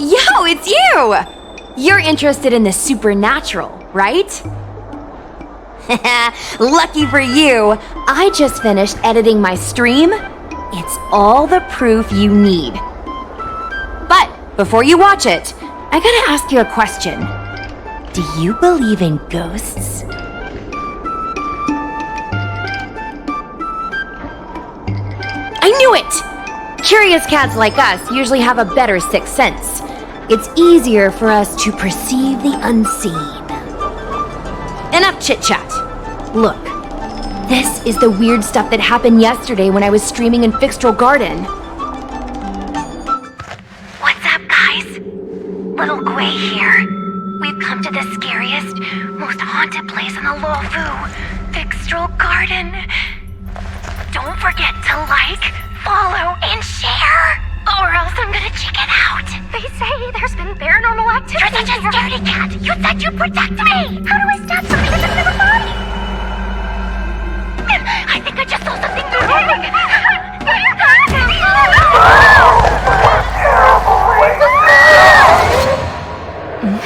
Yo, it's you! You're interested in the supernatural, right? Lucky for you, I just finished editing my stream. It's all the proof you need. But before you watch it, I gotta ask you a question. Do you believe in ghosts? I knew it! Curious cats like us usually have a better sixth sense. It's easier for us to perceive the unseen. Enough chit-chat. Look, this is the weird stuff that happened yesterday when I was streaming in Fixtral Garden. What's up, guys? Little Gwei here. We've come to the scariest, most haunted place in the Luofu, Fixtral Garden. Don't forget to like, follow, and share, or else I'm gonna chicken out. They say there's been paranormal activity. You're such a scaredy cat. You said you'd protect me. How do I stab something that's in my body? I think I just saw something moving.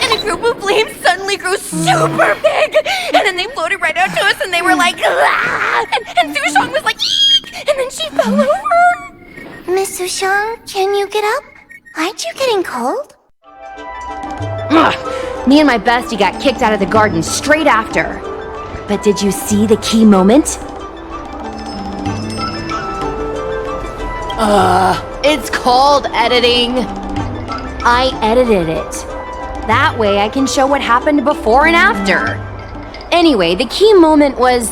And a group of flames suddenly grew super big, and then they floated right out to us, and they were like, ah! and Sushong was like, eek! And then she fell over. Miss Sushong, can you get up? Aren't you getting cold? Me and my bestie got kicked out of the garden straight after. But did you see the key moment? It's called editing. I edited it. That way I can show what happened before and after. Anyway, the key moment was...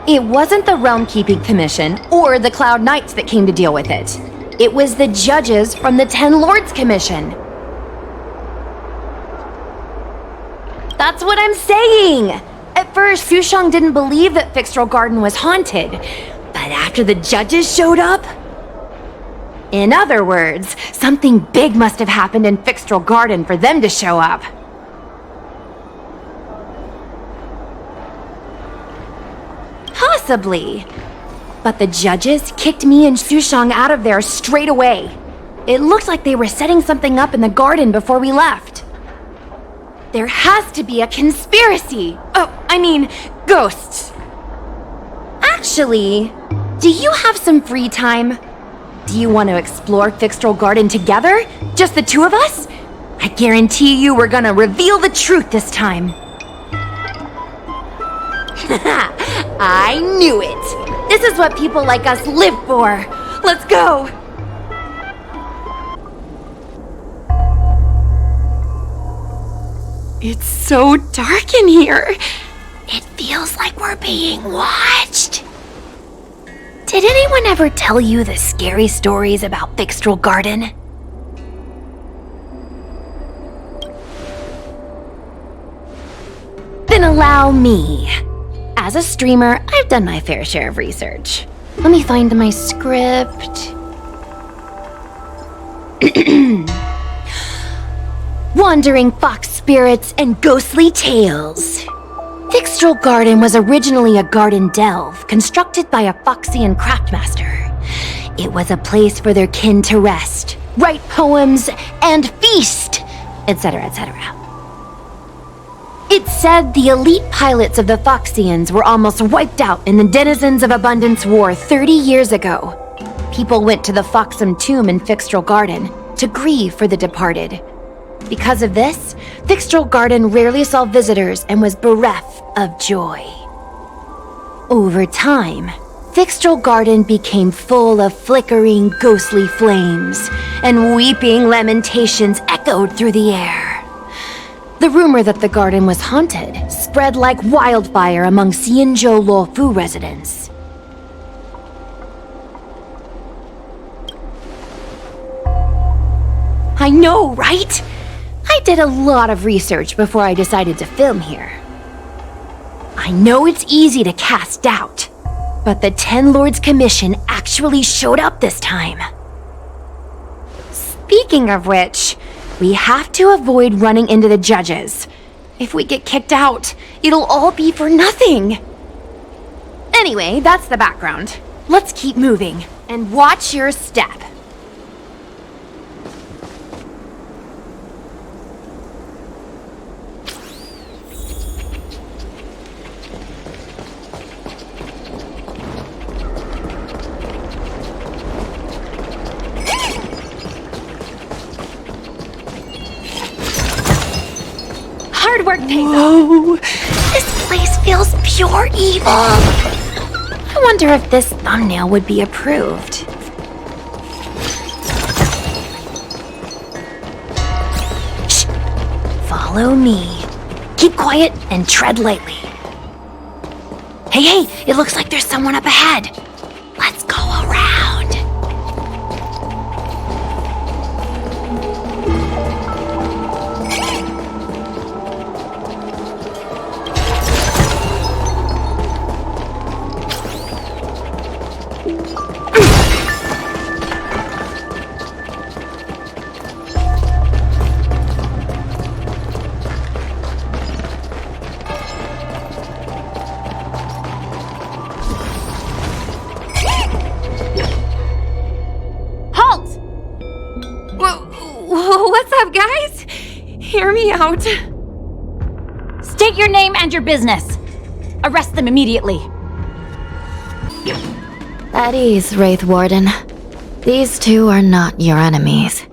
It wasn't the Realm Keeping Commission or the Cloud Knights that came to deal with it. It was the judges from the Ten Lords Commission. That's what I'm saying! At first, Sushong didn't believe that Fixtral Garden was haunted. But after the judges showed up... In other words, something big must have happened in Fixtral Garden for them to show up. Possibly. But the judges kicked me and Sushong out of there straight away. It looked like they were setting something up in the garden before we left. There has to be a conspiracy. Oh, I mean, ghosts. Actually, do you have some free time? Do you want to explore Fixtral Garden together? Just the two of us? I guarantee you we're gonna reveal the truth this time. I knew it! This is what people like us live for! Let's go! It's so dark in here. It feels like we're being watched. Did anyone ever tell you the scary stories about Fixtral Garden? Then allow me. As a streamer, I've done my fair share of research. Let me find my script. Wandering fox spirits and ghostly tales. Fixtral Garden was originally a garden delve constructed by a Foxian craftmaster. It was a place for their kin to rest, write poems, and feast, etc., etc. It said the elite pilots of the Foxians were almost wiped out in the Denizens of Abundance War 30 years ago. People went to the Foxum tomb in Fixtral Garden to grieve for the departed. Because of this, Fixtral Garden rarely saw visitors and was bereft of joy. Over time, Fixtral Garden became full of flickering, ghostly flames, and weeping lamentations echoed through the air. The rumor that the garden was haunted spread like wildfire among Xianzhou Luofu residents. I know, right? I did a lot of research before I decided to film here. I know it's easy to cast doubt, but the Ten Lords Commission actually showed up this time. Speaking of which, we have to avoid running into the judges. If we get kicked out, it'll all be for nothing. Anyway, that's the background. Let's keep moving, and watch your step. work pays off. Whoa! This place feels pure evil. I wonder if this thumbnail would be approved. Shh! Follow me. Keep quiet and tread lightly. Hey, it looks like there's someone up ahead. Let's go around. What's up, guys? Hear me out. State your name and your business. Arrest them immediately. At ease, Wraith Warden. These two are not your enemies.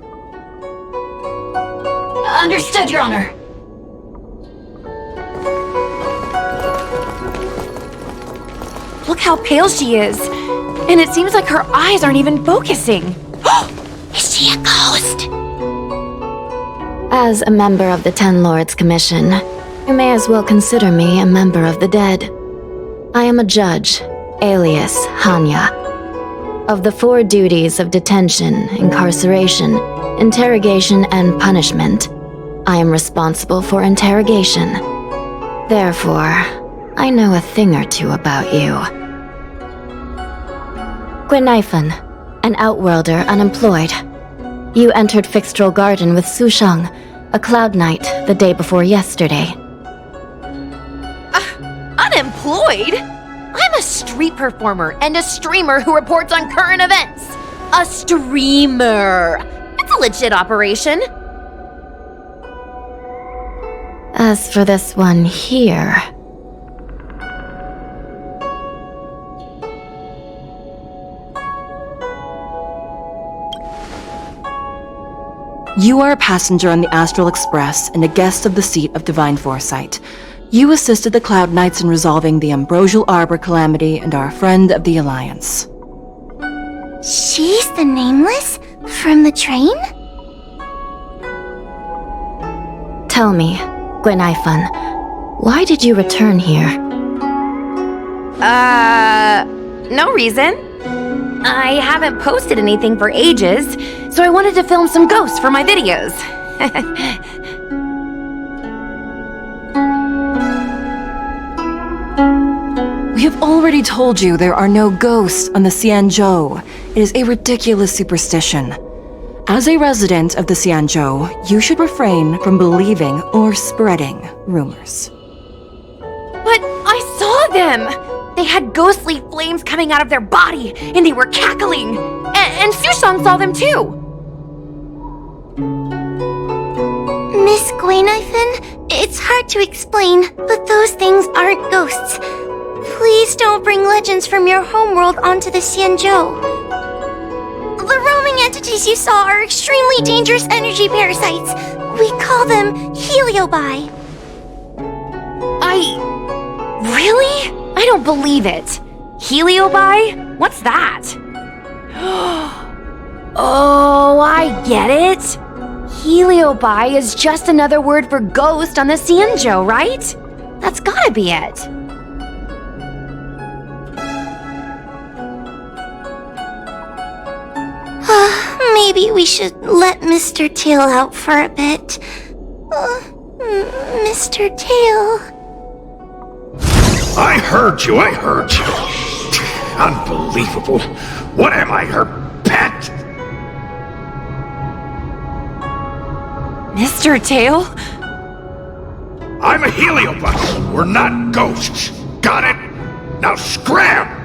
Understood, Your Honor. Look how pale she is. And it seems like her eyes aren't even focusing. Is she a ghost? As a member of the Ten Lords Commission, you may as well consider me a member of the dead. I am a judge, alias Hanya. Of the 4 duties of detention, incarceration, interrogation, and punishment, I am responsible for interrogation. Therefore, I know a thing or two about you. Gwenifan, an outworlder unemployed. You entered Fixtral Garden with Sushang, a cloud knight, the day before yesterday. Unemployed? I'm a street performer and a streamer who reports on current events. A streamer. It's a legit operation. As for this one here... You are a passenger on the Astral Express and a guest of the seat of divine foresight. You assisted the Cloud Knights in resolving the Ambrosial Arbor calamity and are a friend of the Alliance. She's the Nameless? From the train? Tell me, Gwenifan, why did you return here? No reason. I haven't posted anything for ages, so I wanted to film some ghosts for my videos. We have already told you there are no ghosts on the Xianzhou. It is a ridiculous superstition. As a resident of the Xianzhou, you should refrain from believing or spreading rumors. But I saw them! They had ghostly flames coming out of their body, and they were cackling! And Sushang saw them too! Miss Gwenifan, it's hard to explain, but those things aren't ghosts. Please don't bring legends from your homeworld onto the Xianzhou. The roaming entities you saw are extremely dangerous energy parasites. We call them heliobi. Really? I don't believe it. Heliobi? What's that? Oh, I get it. Heliobi is just another word for ghost on the Xianzhou, right? That's gotta be it. Maybe we should let Mr. Tail out for a bit. Mr. Tail... I heard you. Unbelievable. What am I, her pet? Mr. Tail? I'm a heliobus. We're not ghosts. Got it? Now scram!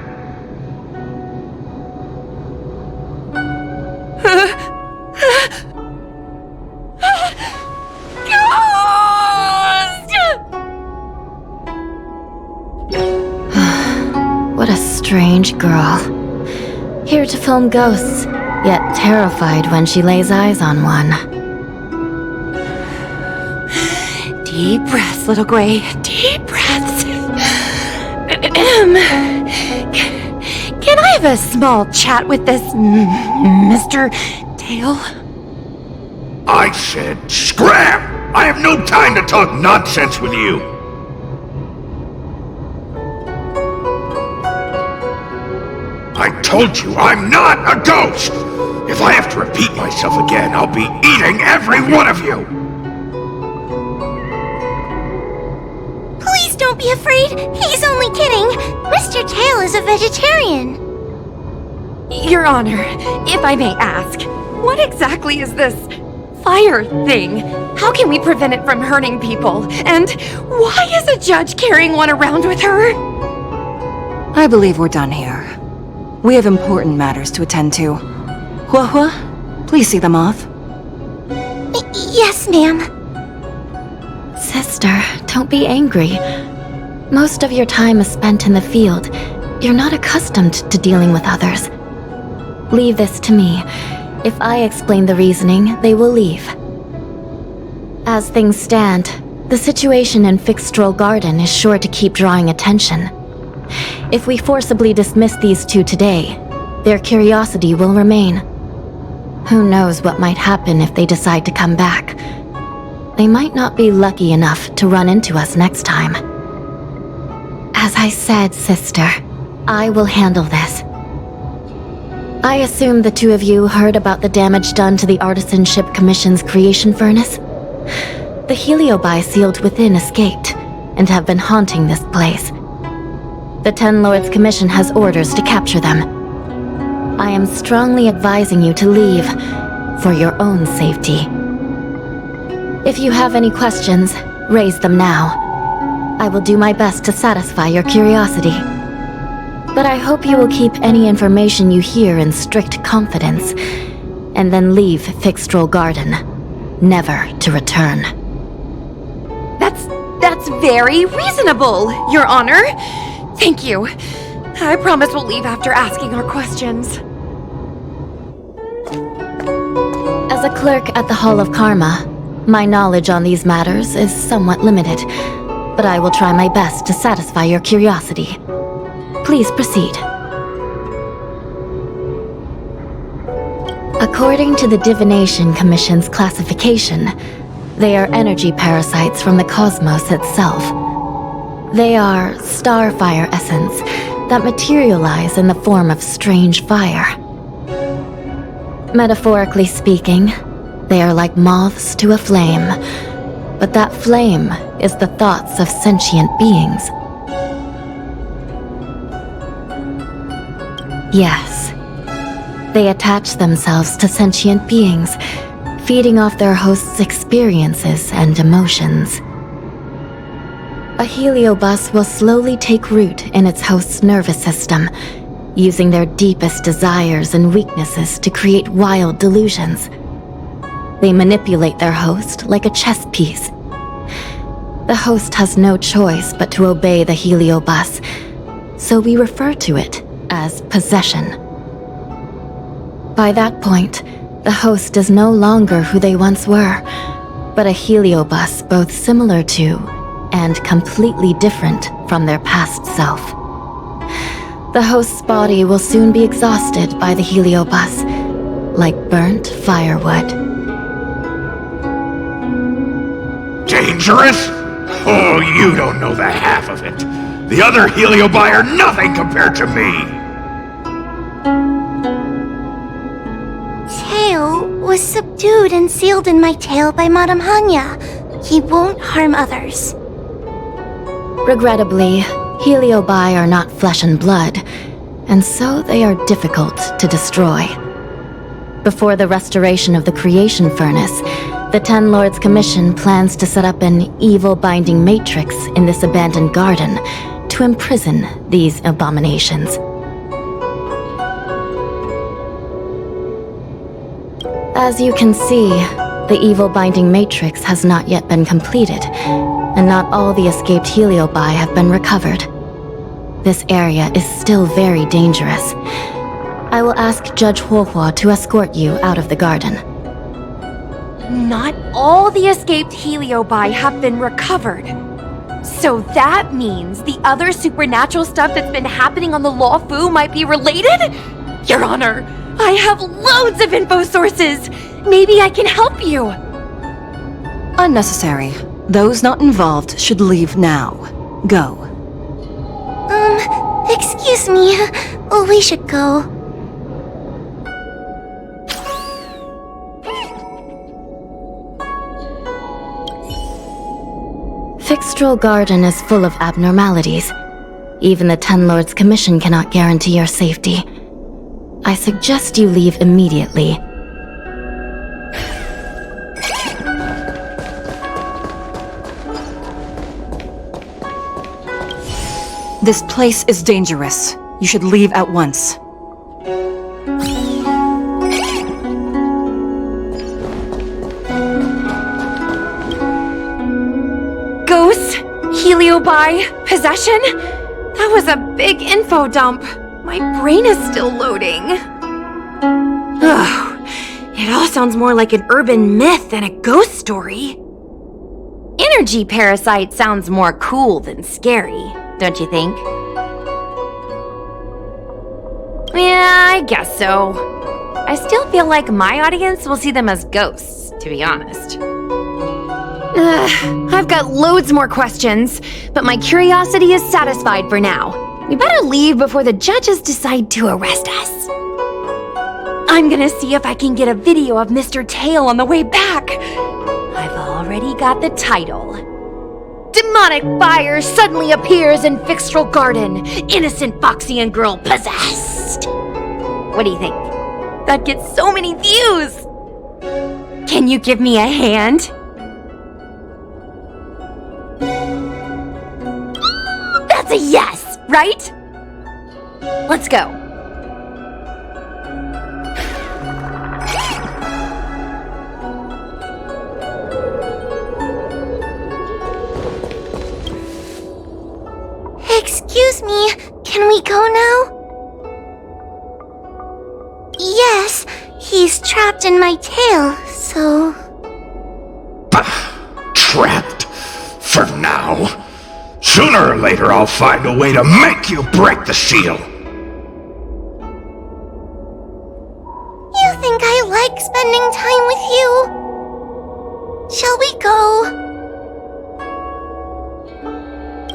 What a strange girl. Here to film ghosts, yet terrified when she lays eyes on one. Do Deep breaths, little Gwei. Deep breaths. Can I have a small chat with this Mr. Tail? I said scram! I have no time to talk nonsense with you! I told you I'm not a ghost! If I have to repeat myself again, I'll be eating every one of you! Please don't be afraid. He's only kidding. Mr. Tail is a vegetarian. Your Honor, if I may ask, what exactly is this fire thing? How can we prevent it from hurting people? And why is a judge carrying one around with her? I believe we're done here. We have important matters to attend to. Hua, please see them off. Yes, ma'am. Sister, don't be angry. Most of your time is spent in the field. You're not accustomed to dealing with others. Leave this to me. If I explain the reasoning, they will leave. As things stand, the situation in Fixstral Garden is sure to keep drawing attention. If we forcibly dismiss these two today, their curiosity will remain. Who knows what might happen if they decide to come back? They might not be lucky enough to run into us next time. As I said, sister, I will handle this. I assume the two of you heard about the damage done to the Artisanship Commission's creation furnace? The Heliobi sealed within escaped, and have been haunting this place. The Ten Lords Commission has orders to capture them. I am strongly advising you to leave, for your own safety. If you have any questions, raise them now. I will do my best to satisfy your curiosity. But I hope you will keep any information you hear in strict confidence, and then leave Fixstral Garden, never to return. That's very reasonable, Your Honor. Thank you. I promise we'll leave after asking our questions. As a clerk at the Hall of Karma, my knowledge on these matters is somewhat limited, but I will try my best to satisfy your curiosity. Please proceed. According to the Divination Commission's classification, they are energy parasites from the cosmos itself. They are starfire essence that materialize in the form of strange fire. Metaphorically speaking, they are like moths to a flame, but that flame is the thoughts of sentient beings. Yes, they attach themselves to sentient beings, feeding off their host's experiences and emotions. A heliobus will slowly take root in its host's nervous system, using their deepest desires and weaknesses to create wild delusions. They manipulate their host like a chess piece. The host has no choice but to obey the heliobus, so we refer to it as possession. By that point, the host is no longer who they once were, but a heliobus both similar to and completely different from their past self. The host's body will soon be exhausted by the heliobus, like burnt firewood. Dangerous? Oh, you don't know the half of it. The other Heliobi are nothing compared to me! Tail was subdued and sealed in my tail by Madame Hanya. He won't harm others. Regrettably, Heliobi are not flesh and blood, and so they are difficult to destroy. Before the restoration of the creation furnace, the Ten Lords Commission plans to set up an evil binding matrix in this abandoned garden to imprison these abominations. As you can see, the evil binding matrix has not yet been completed, and not all the escaped Heliobi have been recovered. This area is still very dangerous. I will ask Judge Huohua to escort you out of the garden. not all the escaped heliobi have been recovered. So that means the other supernatural stuff that's been happening on the Lawfu might be related? Your Honor, I have loads of info sources! Maybe I can help you! Unnecessary. Those not involved should leave now. Go. Excuse me. We should go. Fixtral Garden is full of abnormalities. Even the Ten Lords' Commission cannot guarantee your safety. I suggest you leave immediately. This place is dangerous. You should leave at once. Ghosts? Heliobi? Possession? That was a big info dump. My brain is still loading. Ugh. It all sounds more like an urban myth than a ghost story. Energy parasite sounds more cool than scary, don't you think? Yeah, I guess so. I still feel like my audience will see them as ghosts, to be honest. I've got loads more questions, but my curiosity is satisfied for now. We better leave before the judges decide to arrest us. I'm gonna see if I can get a video of Mr. Tail on the way back. I've already got the title. Demonic fire suddenly appears in Fixtral Garden. Innocent Foxian girl possessed. What do you think? That gets so many views. Can you give me a hand? That's a yes, right? Let's go. Excuse me, can we go now? Yes, he's trapped in my tail, so... Trapped? For now? Sooner or later I'll find a way to make you break the seal! You think I like spending time with you? Shall we go?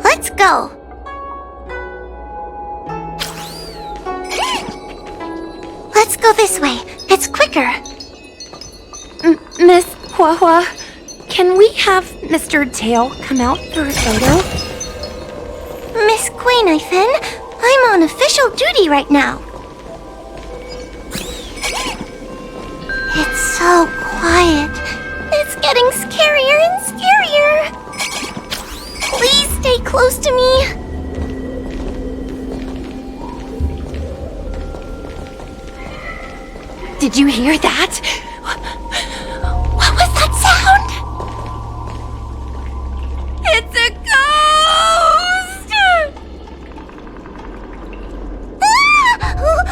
Let's go! Let's go this way. It's quicker. Miss Hua, can we have Mr. Tail come out for a photo? Miss Queen-Ifin, I'm on official duty right now. It's so quiet. It's getting scarier and scarier. Please stay close to me. Did you hear that? What was that sound? It's a ghost!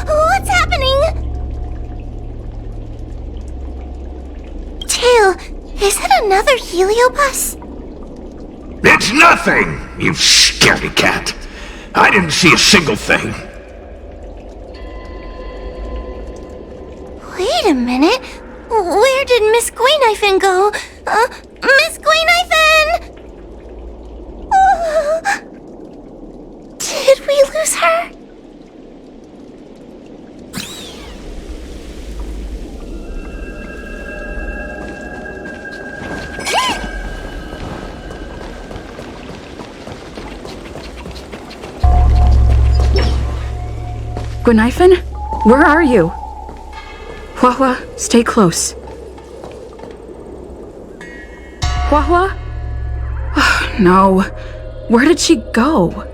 What's happening? Tail, is it another heliobus? It's nothing, you scaredy cat! I didn't see a single thing. Wait a minute. Where did Miss Queen-Ifin go? Miss Queen-Ifin! Did we lose her? Queen-Ifin? Where are you? Hua, stay close. Hua? Oh, no. Where did she go?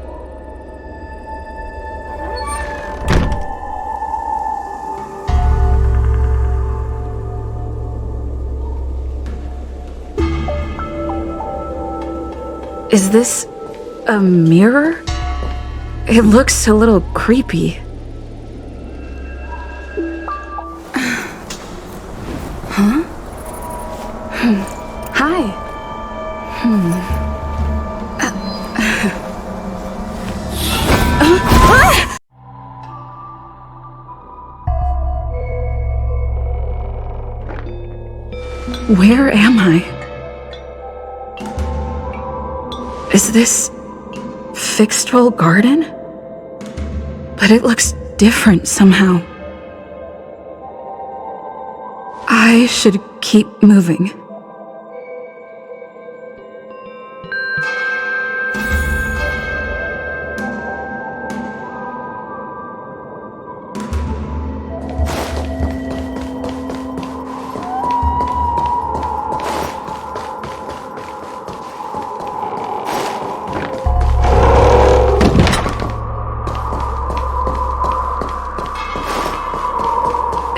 Is this a mirror? It looks a little creepy. Hi. Where am I? Is this Fixtral Garden? But it looks different somehow. I should keep moving.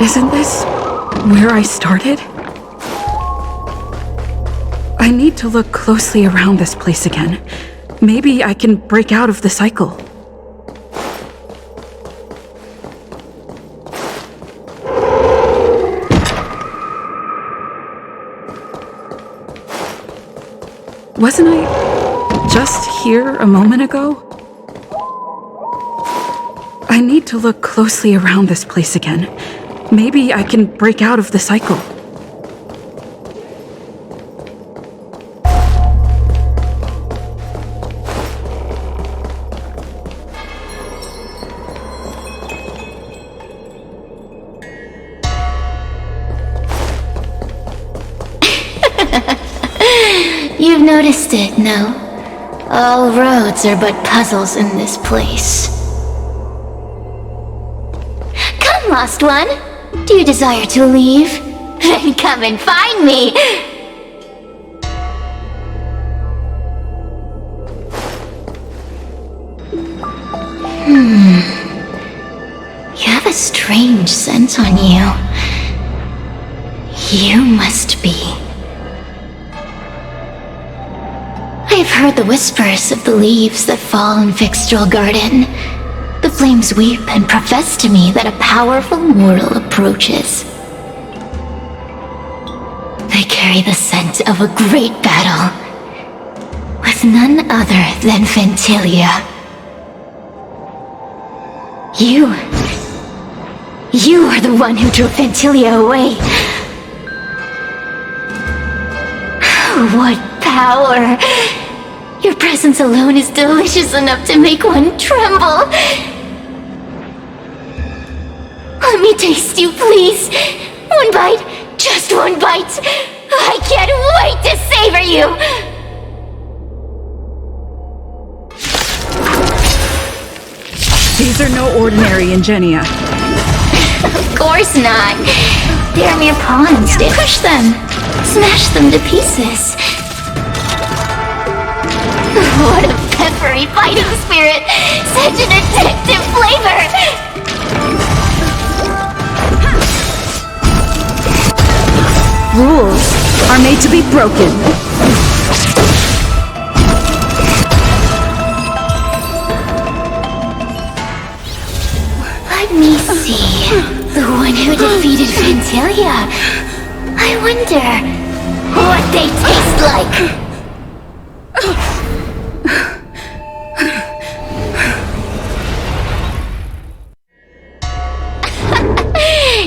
Isn't this where I started? I need to look closely around this place again. Maybe I can break out of the cycle. Wasn't I just here a moment ago? I need to look closely around this place again. Maybe I can break out of the cycle. You've noticed it, no? All roads are but puzzles in this place. Come, lost one! Do you desire to leave? Then come and find me! You have a strange scent on you. You must be. I have heard the whispers of the leaves that fall in Fixtral Garden. The flames weep and profess to me that a powerful mortal approaches. They carry the scent of a great battle, with none other than Ventilia. You are the one who drove Ventilia away. What power! Your presence alone is delicious enough to make one tremble. Let me taste you, please. One bite, just one bite. I can't wait to savor you. These are no ordinary ingenia. Of course not. They're mere pawns. Push them. Smash them to pieces. What a peppery fighting spirit! Such an addictive flavor! Rules are made to be broken. Let me see. The one who defeated Ventilia. I wonder what they taste like.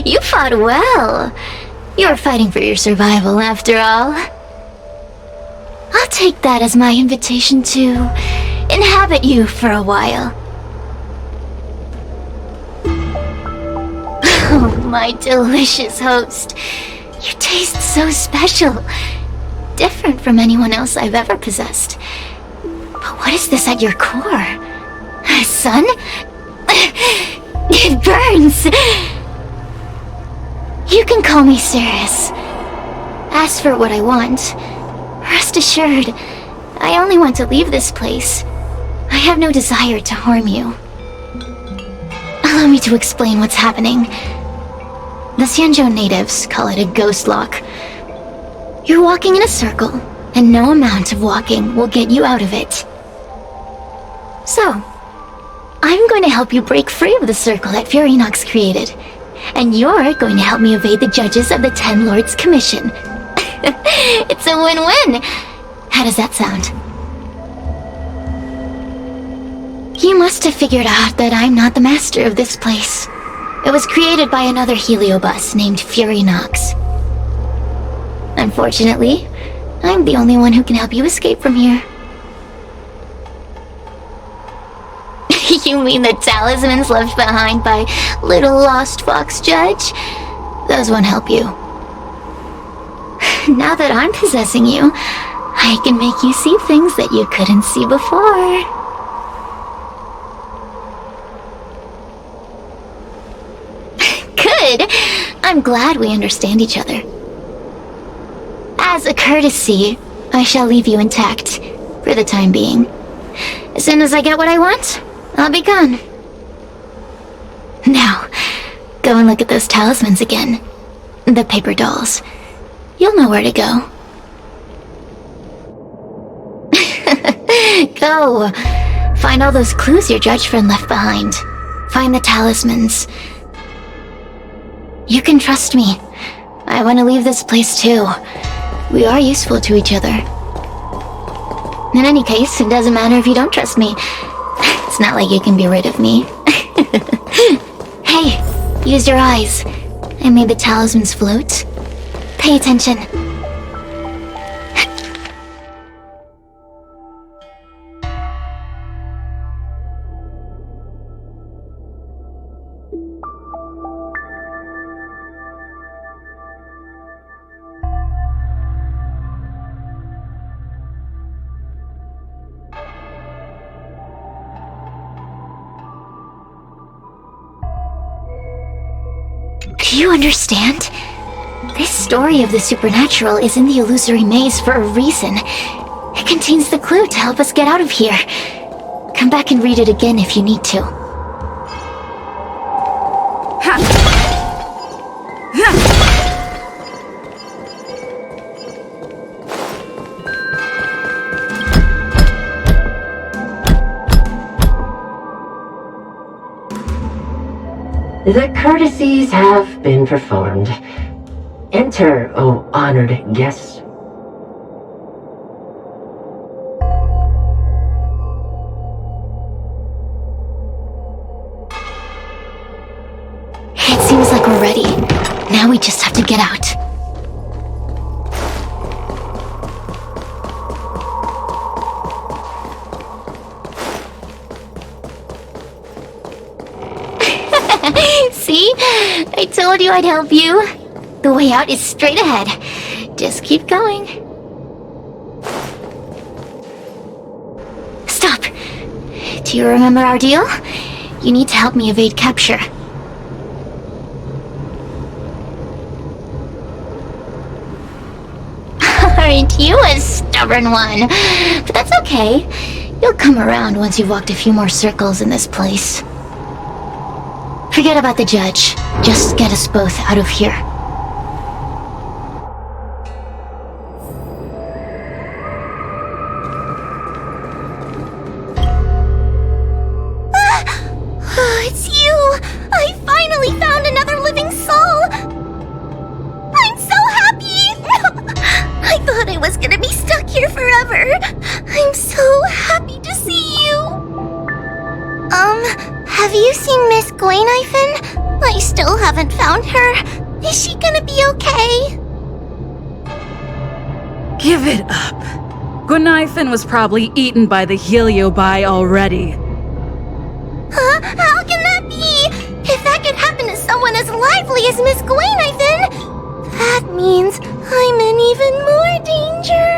You fought well. You're fighting for your survival, after all. I'll take that as my invitation to inhabit you for a while. Oh, my delicious host. You taste so special. Different from anyone else I've ever possessed. But what is this at your core? Sun? It burns! You can call me Cirrus. Ask for what I want. Rest assured, I only want to leave this place. I have no desire to harm you. Allow me to explain what's happening. The Xianzhou natives call it a ghost lock. You're walking in a circle, and no amount of walking will get you out of it. So, I'm going to help you break free of the circle that Furinox created. And you're going to help me evade the judges of the Ten Lords Commission. It's a win-win. How does that sound? You must have figured out that I'm not the master of this place. It was created by another heliobus named Fury Nox. Unfortunately, I'm the only one who can help you escape from here. You mean the talismans left behind by little lost fox judge? Those won't help you. Now that I'm possessing you, I can make you see things that you couldn't see before. Good! I'm glad we understand each other. As a courtesy, I shall leave you intact, for the time being. As soon as I get what I want, I'll be gone. Now, go and look at those talismans again. The paper dolls. You'll know where to go. Go! Find all those clues your judge friend left behind. Find the talismans. You can trust me. I want to leave this place too. We are useful to each other. In any case, it doesn't matter if you don't trust me. It's not like you can be rid of me. Hey, use your eyes. I made the talismans float. Pay attention. Do you understand? This story of the supernatural is in the illusory maze for a reason. It contains the clue to help us get out of here. Come back and read it again if you need to. The courtesies have been performed. Enter, O honored guests. It seems like we're ready. Now we just have to get out. See? I told you I'd help you. The way out is straight ahead. Just keep going. Stop! Do you remember our deal? You need to help me evade capture. Aren't you a stubborn one? But that's okay. You'll come around once you've walked a few more circles in this place. Forget about the judge. Just get us both out of here. It's you! I finally found another living soul! I'm so happy! I thought I was gonna be stuck here forever. I'm so happy to see you. Have you seen Miss Gwaynifin? I still haven't found her. Is she gonna be okay? Give it up. Gwaynifin was probably eaten by the Heliobi already. Huh? How can that be? If that could happen to someone as lively as Miss Gwaynifin, that means I'm in even more danger.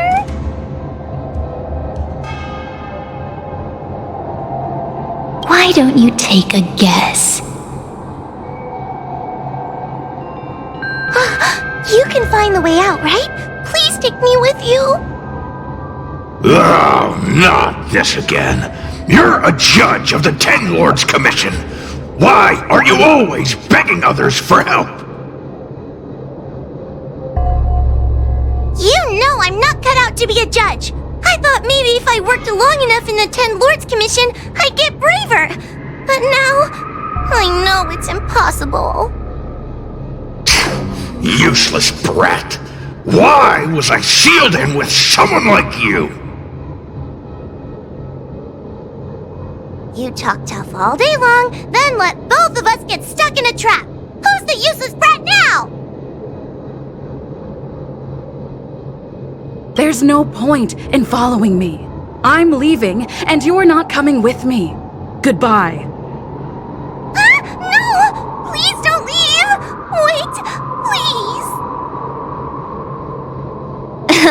Why don't you take a guess? You can find the way out, right? Please take me with you. Oh, not this again. You're a judge of the Ten Lords Commission. Why are you always begging others for help? You know I'm not cut out to be a judge. I thought maybe if I worked long enough in the Ten Lords Commission, I'd get braver. But now, I know it's impossible. Useless brat. Why was I sealed in with someone like you? You talk tough all day long, then let both of us get stuck in a trap. Who's the useless brat now? There's no point in following me. I'm leaving, and you're not coming with me. Goodbye. No! Please don't leave! Wait, please!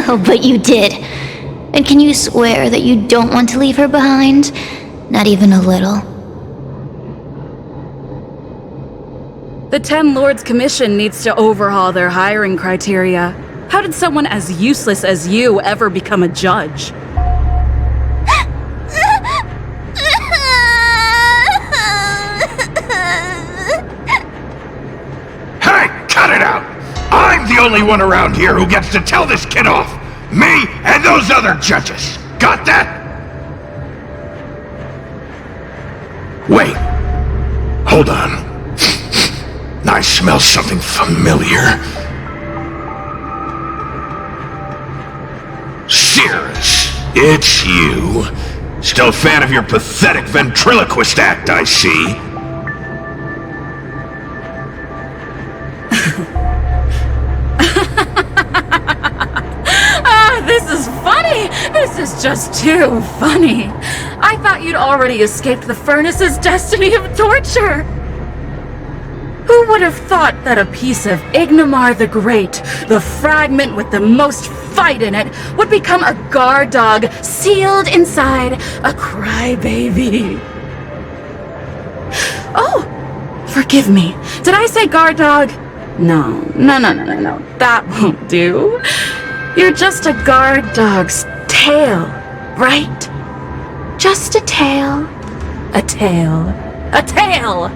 Oh, but you did. And can you swear that you don't want to leave her behind? Not even a little. The Ten Lords Commission needs to overhaul their hiring criteria. How did someone as useless as you ever become a judge? Hey, cut it out! I'm the only one around here who gets to tell this kid off. Me and those other judges. Got that? Wait. Hold on. I smell something familiar. Cirrus, it's you. Still a fan of your pathetic ventriloquist act, I see. This is funny! This is just too funny! I thought you'd already escaped the furnace's destiny of torture! Who would have thought that a piece of Ignamar the Great, the fragment with the most fight in it, would become a guard dog sealed inside a crybaby? Oh! Forgive me. Did I say guard dog? No. That won't do. You're just a guard dog's tail, right? Just a tail. A tail. A tail!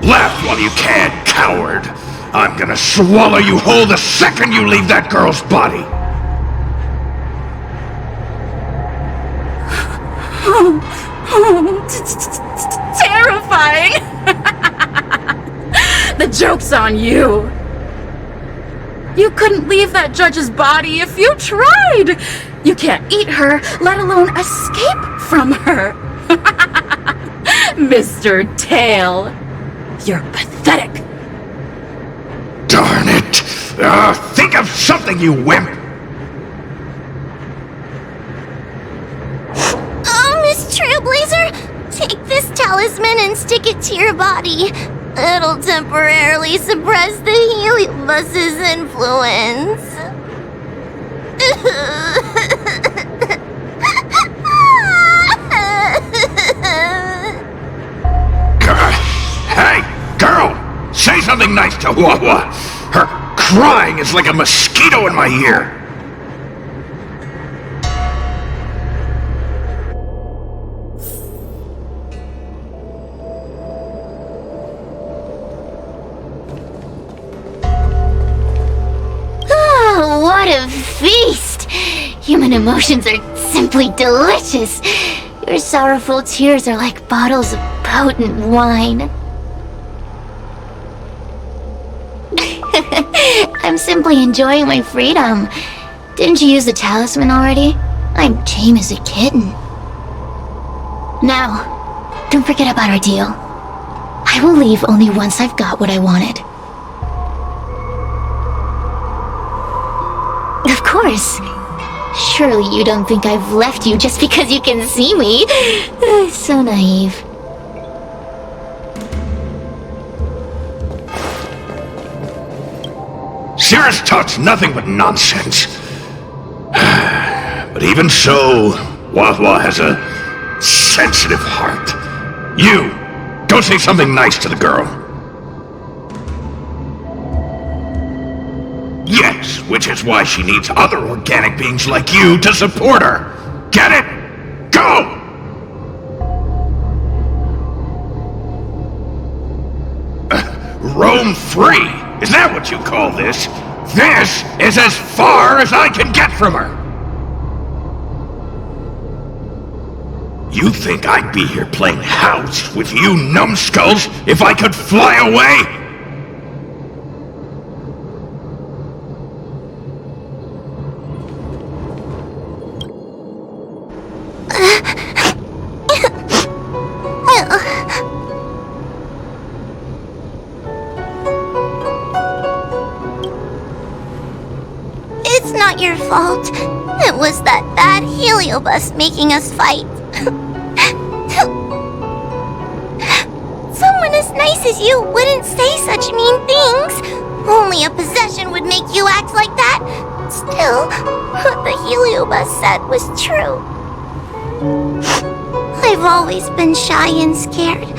Laugh while you can, coward! I'm gonna swallow you whole the second you leave that girl's body! Terrifying! The joke's on you! You couldn't leave that judge's body if you tried! You can't eat her, let alone escape from her! Mr. Tail! You're pathetic! Darn it! Think of something, you wimp! Oh, Miss Trailblazer, take this talisman and stick it to your body. It'll temporarily suppress the heliobus's influence. Hey, girl! Say something nice to Hua-Hua! Her crying is like a mosquito in my ear! Oh, what a feast! Human emotions are simply delicious. Your sorrowful tears are like bottles of potent wine. I'm simply enjoying my freedom. Didn't you use the talisman already? I'm tame as a kitten. Now, don't forget about our deal. I will leave only once I've got what I wanted. Of course. Surely you don't think I've left you just because you can see me. So naive. Cirrus talks nothing but nonsense. But even so, Hua-Hua has a sensitive heart. You, go say something nice to the girl. Yes, which is why she needs other organic beings like you to support her. Get it? Go! Roam free? Is that what you call this? This is as far as I can get from her! You think I'd be here playing house with you numbskulls if I could fly away? It's not your fault. It was that bad heliobus making us fight. Someone as nice as you wouldn't say such mean things. Only a possession would make you act like that. Still, what the heliobus said was true. I've always been shy and scared.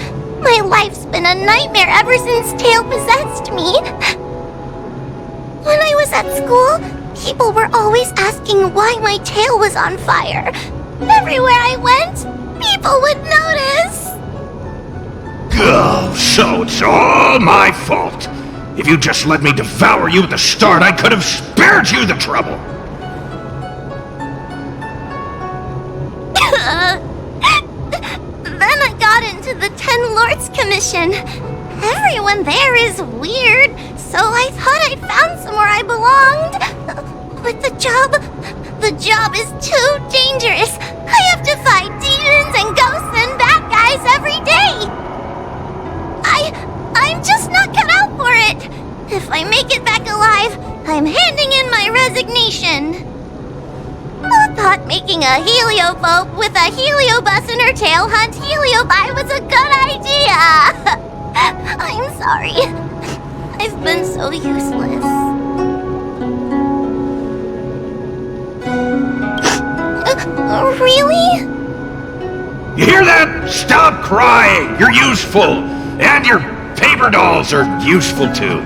My life's been a nightmare ever since Tail possessed me. When I was at school, people were always asking why my tail was on fire. Everywhere I went, people would notice. Oh, so it's all my fault. If you just let me devour you at the start, I could have spared you the trouble. Then I got into the Ten Lords Commission. Everyone there is weird, so I thought I'd found somewhere I belonged. But the job is too dangerous. I have to fight demons and ghosts and bad guys every day. I'm just not cut out for it. If I make it back alive, I'm handing in my resignation. Who thought making a heliophobe with a heliobus in her tail hunt heliobi was a good idea? I'm sorry. I've been so useless. Really? You hear that? Stop crying! You're useful! And your paper dolls are useful too.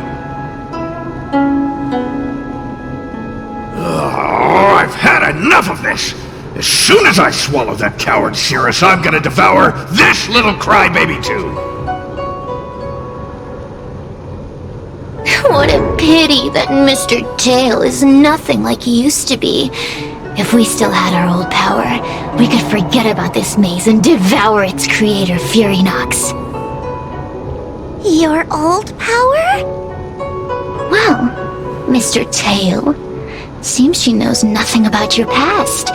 Oh, I've had enough of this! As soon as I swallow that coward Cirrus, I'm gonna devour this little crybaby too! What a pity that Mr. Tail is nothing like he used to be. If we still had our old power, we could forget about this maze and devour its creator, Furynox. Your old power? Well, Mr. Tail, seems she knows nothing about your past.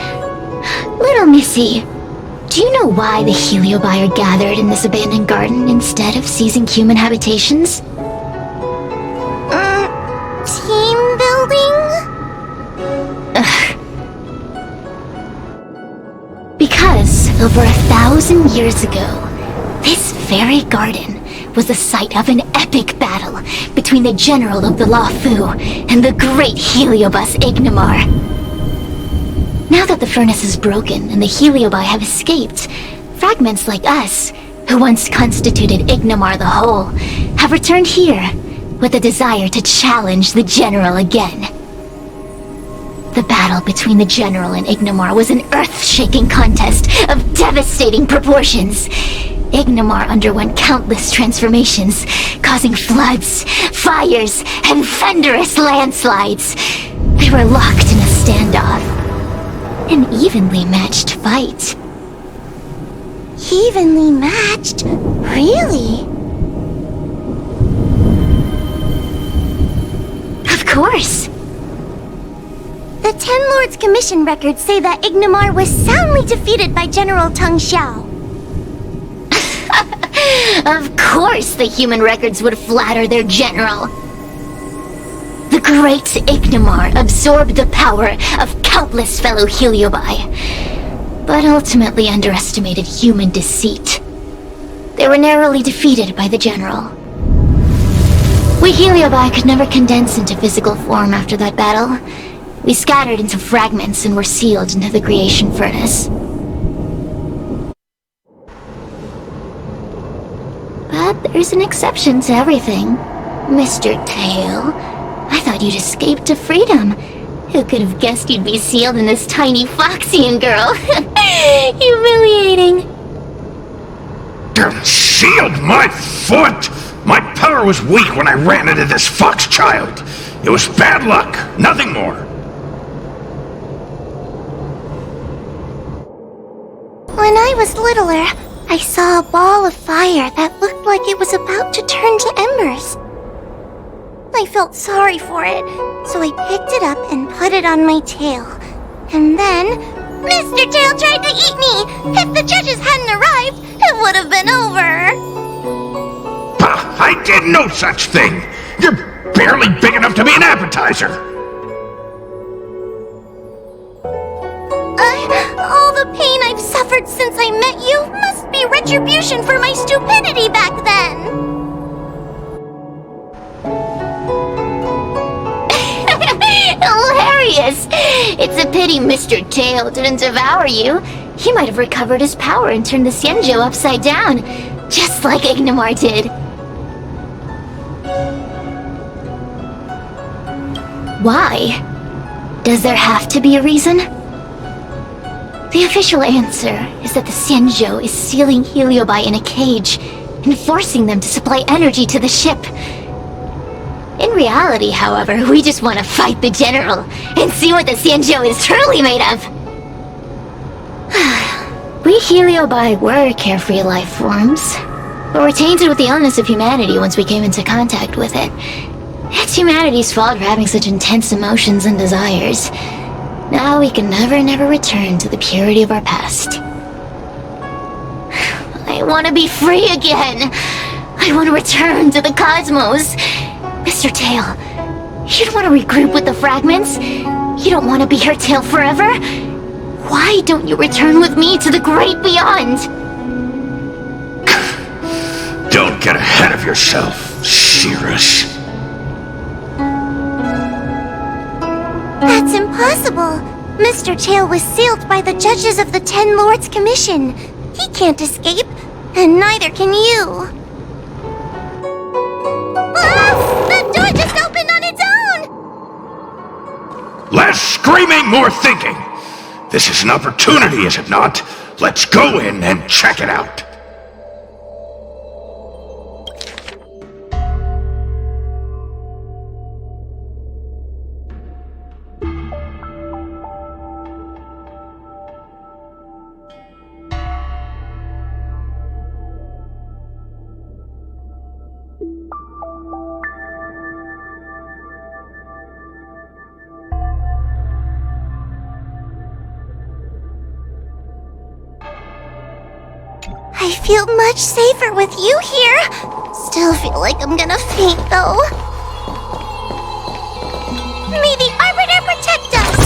Little Missy, do you know why the heliobi are gathered in this abandoned garden instead of seizing human habitations? Team building? Because over 1,000 years ago, this very garden was the site of an epic battle between the general of the Luofu and the great heliobus Ignamar. Now that the furnace is broken and the heliobi have escaped, fragments like us, who once constituted Ignamar the Whole, have returned here with a desire to challenge the general again. The battle between the general and Ignamar was an earth-shaking contest of devastating proportions. Ignamar underwent countless transformations, causing floods, fires, and thunderous landslides. They were locked in a standoff. An evenly matched fight. Evenly matched? Really? Of course! The Ten Lords Commission records say that Ignamar was soundly defeated by General Teng Xiao. Of course the human records would flatter their general. The great Ignamar absorbed the power of countless fellow heliobi, but ultimately underestimated human deceit. They were narrowly defeated by the general. We heliobi could never condense into physical form after that battle. We scattered into fragments and were sealed into the creation furnace. But there's an exception to everything. Mr. Tail, I thought you'd escaped to freedom. Who could have guessed you'd be sealed in this tiny Foxian girl? Humiliating. Sealed my foot! My power was weak when I ran into this fox child. It was bad luck, nothing more. When I was littler, I saw a ball of fire that looked like it was about to turn to embers. I felt sorry for it, so I picked it up and put it on my tail. And then, Mr. Tail tried to eat me! If the judges hadn't arrived, it would have been over! Bah, I did no such thing! You're barely big enough to be an appetizer! discovered since I met you must be retribution for my stupidity back then. Hilarious! It's a pity Mr. Tail didn't devour you. He might have recovered his power and turned the Xianzhou upside down, just like Ignomar did. Why? Does there have to be a reason? The official answer is that the Xianzhou is sealing Heliobi in a cage and forcing them to supply energy to the ship. In reality, however, we just want to fight the General and see what the Xianzhou is truly made of. We Heliobi were carefree life forms, but were tainted with the illness of humanity once we came into contact with it. It's humanity's fault for having such intense emotions and desires. Now we can never return to the purity of our past. I want to be free again. I want to return to the cosmos. Mr. Tail, you don't want to regroup with the fragments? You don't want to be her tail forever? Why don't you return with me to the great beyond? Don't get ahead of yourself, Cirrus. That's impossible. Mr. Tail was sealed by the judges of the Ten Lords Commission. He can't escape, and neither can you. The door just opened on its own! Less screaming, more thinking. This is an opportunity, is it not? Let's go in and check it out. I feel much safer with you here. Still feel like I'm gonna faint, though. May the Arbiter protect us!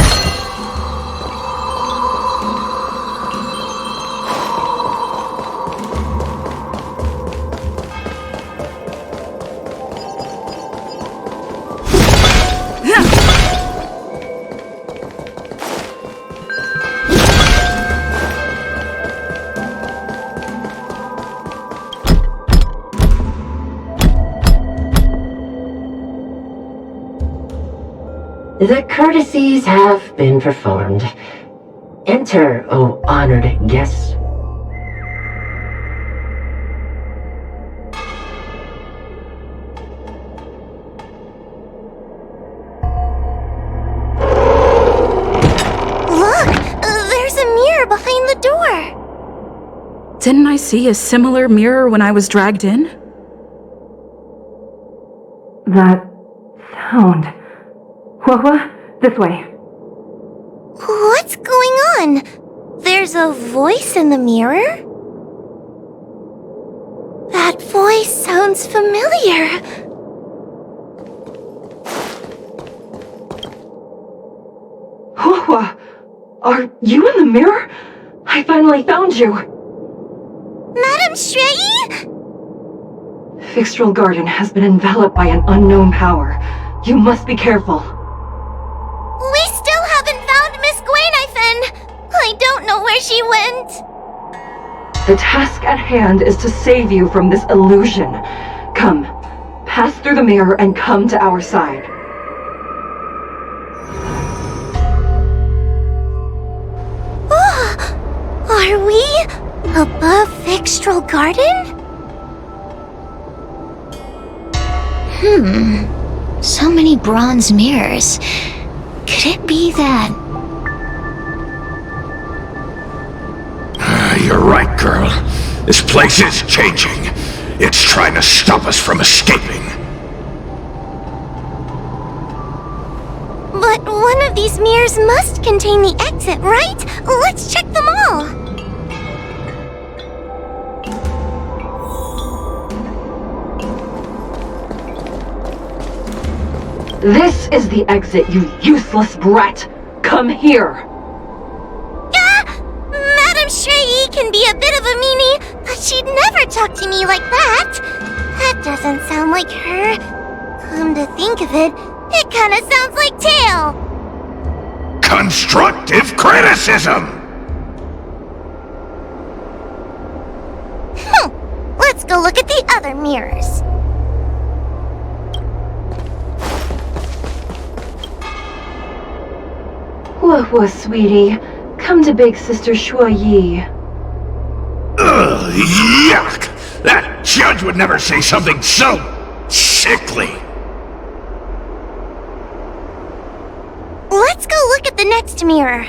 The courtesies have been performed. Enter, O honored guests. Look! There's a mirror behind the door! Didn't I see a similar mirror when I was dragged in? That sound. What? This way. What's going on? There's a voice in the mirror? That voice sounds familiar. Hua, are you in the mirror? I finally found you. Madam Shrei? Fixtral Garden has been enveloped by an unknown power. You must be careful. We still haven't found Miss Gwainithen. I don't know where she went. The task at hand is to save you from this illusion. Come, pass through the mirror and come to our side. Are we above Fixtral Garden? So many bronze mirrors. Could it be that? You're right, girl. This place is changing. It's trying to stop us from escaping. But one of these mirrors must contain the exit, right? Let's check them all. This is the exit, you useless brat! Come here! Madam Shrei! can be a bit of a meanie, but she'd never talk to me like that. That doesn't sound like her. Come to think of it, it kinda sounds like Tail. Constructive criticism! Let's go look at the other mirrors. Whoa, sweetie. Come to Big Sister Shuo Yi. Ugh, yuck! That judge would never say something so sickly. Let's go look at the next mirror.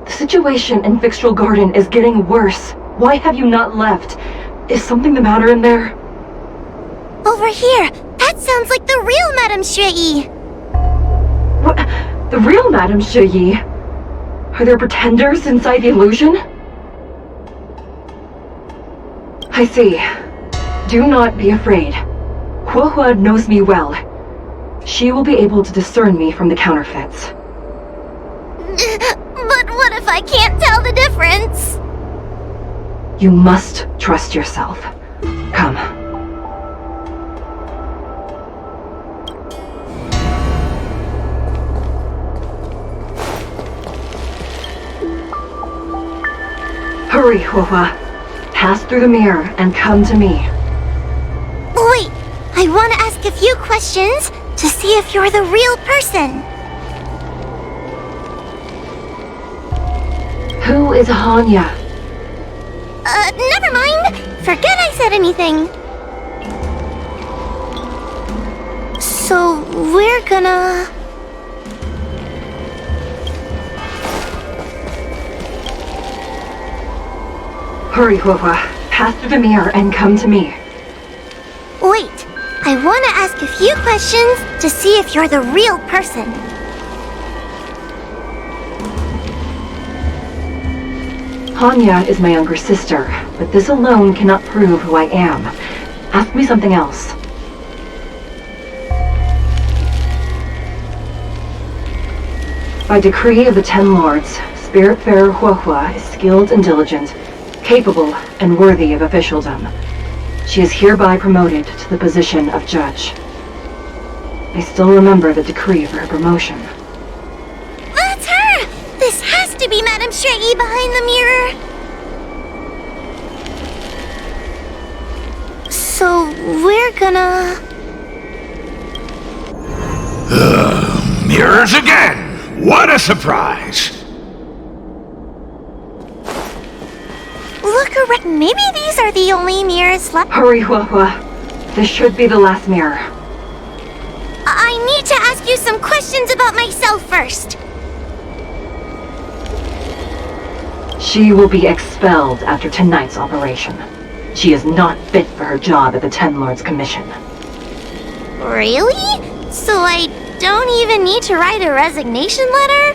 The situation in Fixtral Garden is getting worse. Why have you not left? Is something the matter in there? Over here! That sounds like the real Madame Shui. What? The real Madame Shui? Are there pretenders inside the illusion? I see. Do not be afraid. Huohua knows me well. She will be able to discern me from the counterfeits. But what if I can't tell the difference? You must trust yourself. Come. Hurry, Huohua. Pass through the mirror and come to me. Wait, I want to ask a few questions to see if you're the real person. Who is Hanya? Never mind. Forget I said anything. So, we're gonna... Hurry, Huohua. Pass through the mirror and come to me. Wait, I want to ask a few questions to see if you're the real person. Hanya is my younger sister, but this alone cannot prove who I am. Ask me something else. By decree of the Ten Lords, Spiritfarer Huohua is skilled and diligent, capable and worthy of officialdom. She is hereby promoted to the position of judge. I still remember the decree for her promotion. That's her! This has to be Madame Shui behind the mirror. So, we're gonna... Mirrors again! What a surprise! Look around. Maybe these are the only mirrors left. Hurry, Huohua. This should be the last mirror. I need to ask you some questions about myself first. She will be expelled after tonight's operation. She is not fit for her job at the Ten Lords Commission. Really? So I don't even need to write a resignation letter?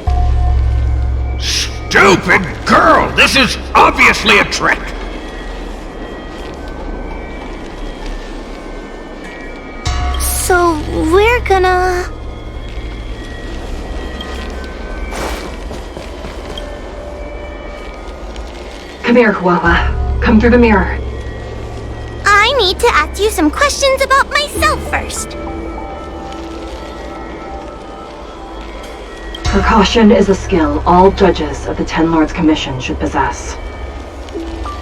Stupid girl! This is obviously a trick! So we're gonna... Come here, Huohua. Come through the mirror. I need to ask you some questions about myself first. Precaution is a skill all judges of the Ten Lords Commission should possess.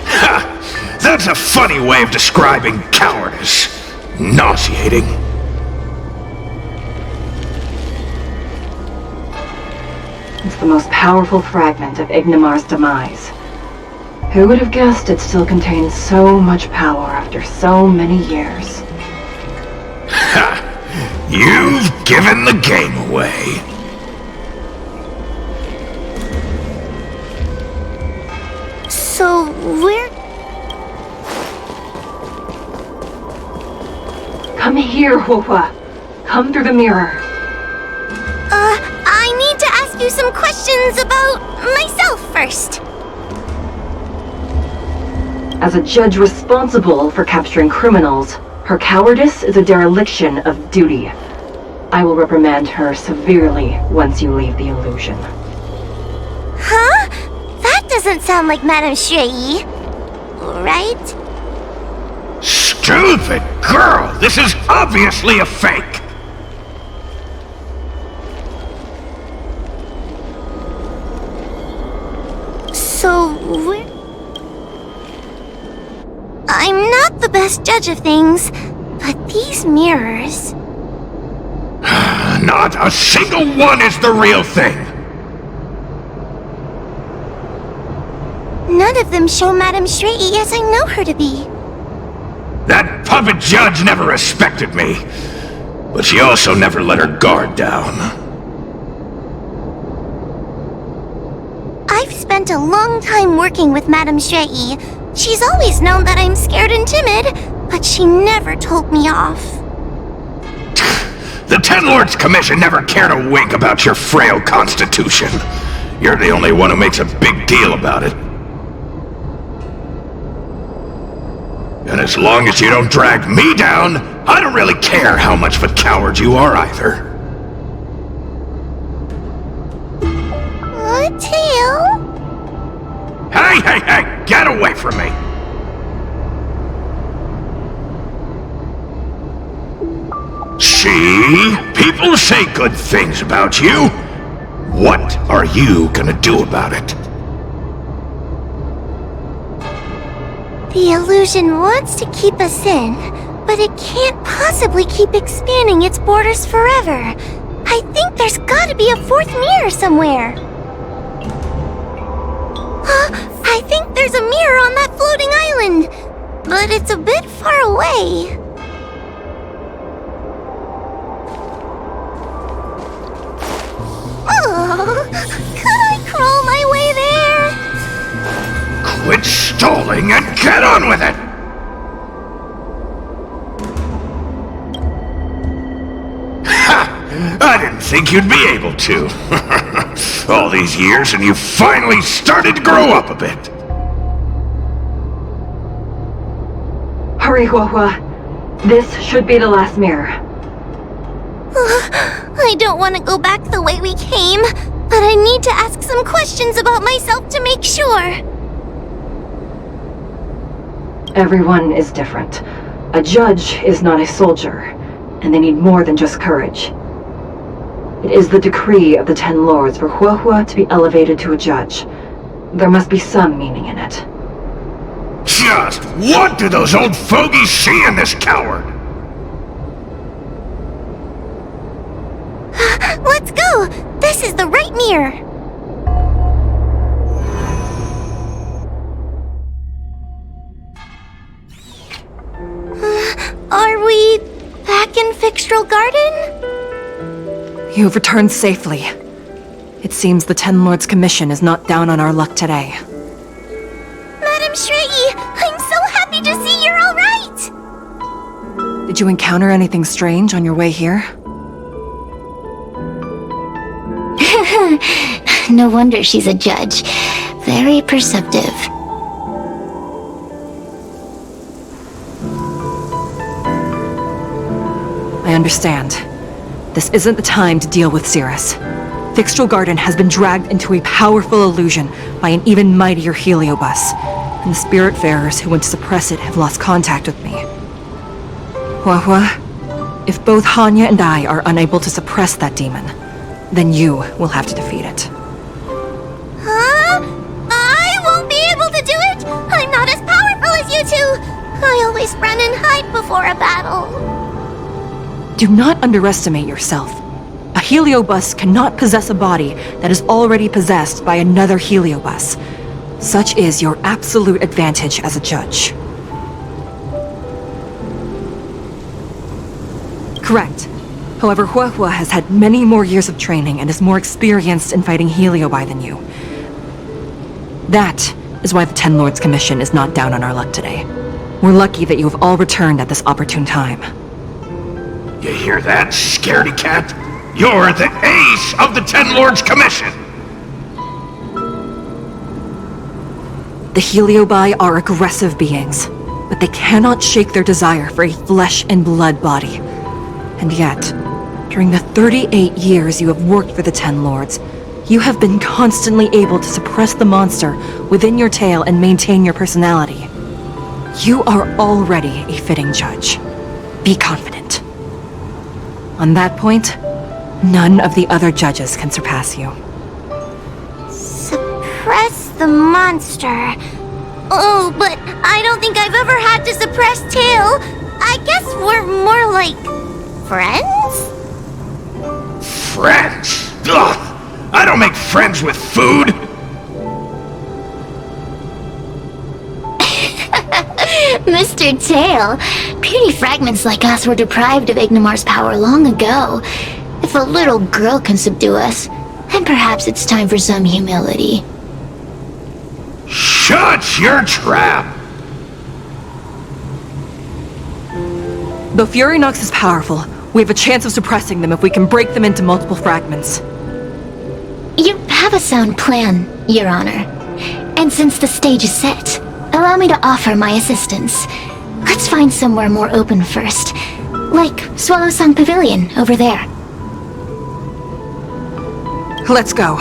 Ha! That's a funny way of describing cowardice. Nauseating. It's the most powerful fragment of Ignimar's demise. Who would have guessed it still contains so much power after so many years? Ha! You've given the game away. So we're... Come here, Huohua. Come through the mirror. I need to ask you some questions about myself first. As a judge responsible for capturing criminals, her cowardice is a dereliction of duty. I will reprimand her severely once you leave the illusion. Huh? That doesn't sound like Madame Shui. Right? Stupid girl! This is obviously a fake! So, I'm not the best judge of things, but these mirrors... Not a single one is the real thing! None of them show Madame Shui as I know her to be. That puppet judge never respected me, but she also never let her guard down. I've spent a long time working with Madame Shui. She's always known that I'm scared and timid, but she never told me off. The Ten Lords Commission never cared a wink about your frail constitution. You're the only one who makes a big deal about it. And as long as you don't drag me down, I don't really care how much of a coward you are either. Tail? Hey, hey, hey! Get away from me! See? People say good things about you. What are you gonna do about it? The illusion wants to keep us in, but it can't possibly keep expanding its borders forever. I think there's gotta be a fourth mirror somewhere. I think there's a mirror on that floating island, but it's a bit far away. Oh, could I crawl my way there? Quit stalling and get on with it! Ha! I didn't think you'd be able to. All these years and you finally started to grow up a bit. Hurry, Huahua. This should be the last mirror. I don't want to go back the way we came, but I need to ask some questions about myself to make sure. Everyone is different. A judge is not a soldier, and they need more than just courage. It is the decree of the Ten Lords for Huahua to be elevated to a judge. There must be some meaning in it. Just what do those old fogies see in this coward? Let's go! This is the right mirror! Are we back in Fixtral Garden? You have returned safely. It seems the Ten Lords Commission is not down on our luck today. Madame Shrey, I'm so happy to see you're all right! Did you encounter anything strange on your way here? No wonder she's a judge. Very perceptive. I understand. This isn't the time to deal with Cirrus. Fixtral Garden has been dragged into a powerful illusion by an even mightier heliobus, and the Spiritfarers who went to suppress it have lost contact with me. Huahua, if both Hanya and I are unable to suppress that demon, then you will have to defeat it. Huh? I won't be able to do it! I'm not as powerful as you two! I always run and hide before a battle. Do not underestimate yourself. A heliobus cannot possess a body that is already possessed by another heliobus. Such is your absolute advantage as a judge. Correct. However, Huahua has had many more years of training and is more experienced in fighting heliobi than you. That is why the Ten Lords Commission is not down on our luck today. We're lucky that you have all returned at this opportune time. You hear that, scaredy cat? You're the ace of the Ten Lords Commission! The heliobi are aggressive beings, but they cannot shake their desire for a flesh and blood body. And yet, During the 38 years you have worked for the Ten Lords, you have been constantly able to suppress the monster within your tail and maintain your personality. You are already a fitting judge. Be confident. On that point, none of the other judges can surpass you. Suppress the monster. Oh, but I don't think I've ever had to suppress Tail. I guess we're more like friends? Friends? Ugh! I don't make friends with food! Mr. Tail, puny fragments like us were deprived of Ignimar's power long ago. If a little girl can subdue us, then perhaps it's time for some humility. Shut your trap! Though Fury Nox is powerful, we have a chance of suppressing them if we can break them into multiple fragments. You have a sound plan, Your Honor. And since the stage is set, allow me to offer my assistance. Let's find somewhere more open first. Like Swallow Song Pavilion over there. Let's go.